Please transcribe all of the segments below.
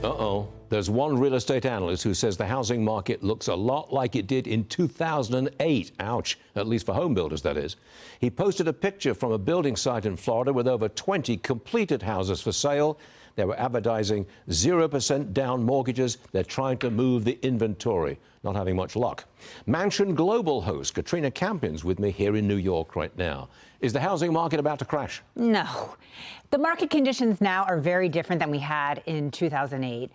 Uh-oh. There's one real estate analyst who says the housing market looks a lot like it did in 2008. Ouch. At least for home builders, that is. He posted a picture from a building site in Florida with over 20 completed houses for sale. They were advertising 0% down mortgages. They're trying to move the inventory. Not having much luck. Mansion Global host Katrina Campins with me here in New York right now. Is the housing market about to crash? No. The market conditions now are very different than we had in 2008.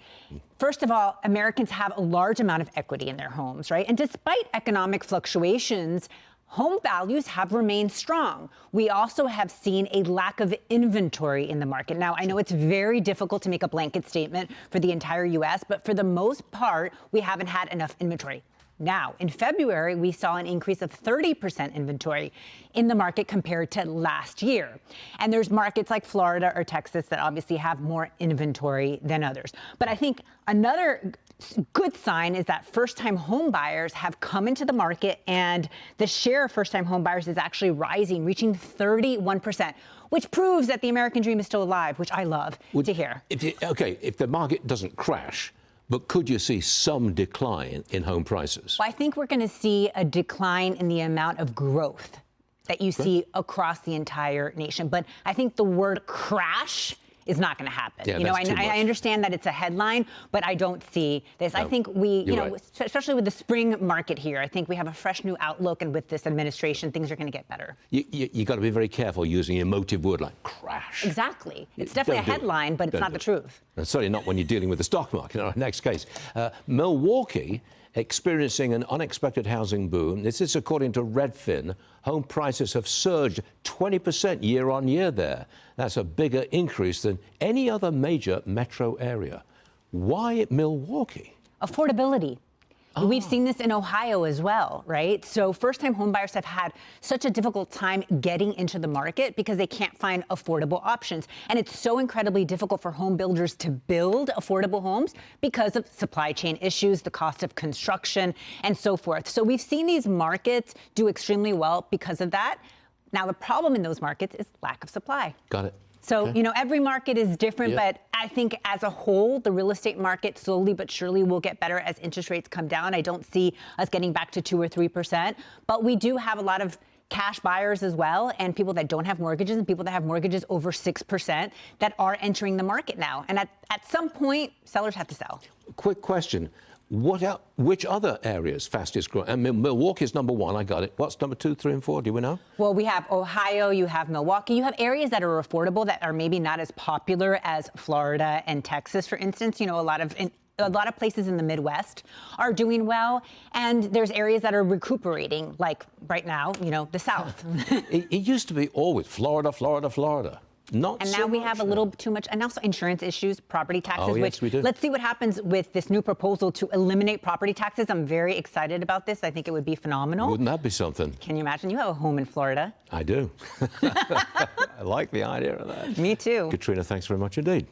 First of all, Americans have a large amount of equity in their homes, right? And despite economic fluctuations, home values have remained strong. We also have seen a lack of inventory in the market. Now, I know it's very difficult to make a blanket statement for the entire U.S., but for the most part, we haven't had enough inventory. Now, in February, we saw an increase of 30% inventory in the market compared to last year. And there's markets like Florida or Texas that obviously have more inventory than others. But I think another good sign is that first-time home buyers have come into the market, and the share of first-time home buyers is actually rising, reaching 31%, which proves that the American dream is still alive, which I love to hear. If the market doesn't crash, but could you see some decline in home prices? Well, I think we're going to see a decline in the amount of growth that you see across the entire nation. But I think the word crash is not going to happen. Yeah, I understand that it's a headline, but I don't see this. No, I think especially with the spring market here, I think we have a fresh new outlook, and with this administration, things are going to get better. You got to be very careful using emotive word like crash. Exactly. It's definitely a headline, but it's not the truth. And certainly not when you're dealing with the stock market. Our next case, Milwaukee experiencing an unexpected housing boom. This is according to Redfin. Home prices have surged 20% year on year there. That's a bigger increase than any other major metro area. Why Milwaukee? Affordability. We've seen this in Ohio as well, right? So first-time homebuyers have had such a difficult time getting into the market because they can't find affordable options. And it's so incredibly difficult for home builders to build affordable homes because of supply chain issues, the cost of construction, and so forth. So we've seen these markets do extremely well because of that. Now, the problem in those markets is lack of supply. Got it. So, every market is different, but I think as a whole, the real estate market slowly but surely will get better as interest rates come down. I don't see us getting back to 2 or 3%, but we do have a lot of cash buyers as well, and people that don't have mortgages and people that have mortgages over 6% that are entering the market now. And at some point, sellers have to sell. Quick question. Which other areas fastest growing? I mean, Milwaukee's number one, I got it. What's number 2, 3, and 4? Do we know? Well, we have Ohio, you have Milwaukee, you have areas that are affordable that are maybe not as popular as Florida and Texas, for instance. A lot of places in the Midwest are doing well, and there's areas that are recuperating, like right now, the South. It used to be always Florida, Florida, Florida. And now we have a little too much, and also insurance issues, property taxes, which we do. Let's see what happens with this new proposal to eliminate property taxes. I'm very excited about this. I think it would be phenomenal. Wouldn't that be something? Can you imagine? You have a home in Florida. I do. I like the idea of that. Me too. Katrina, thanks very much indeed.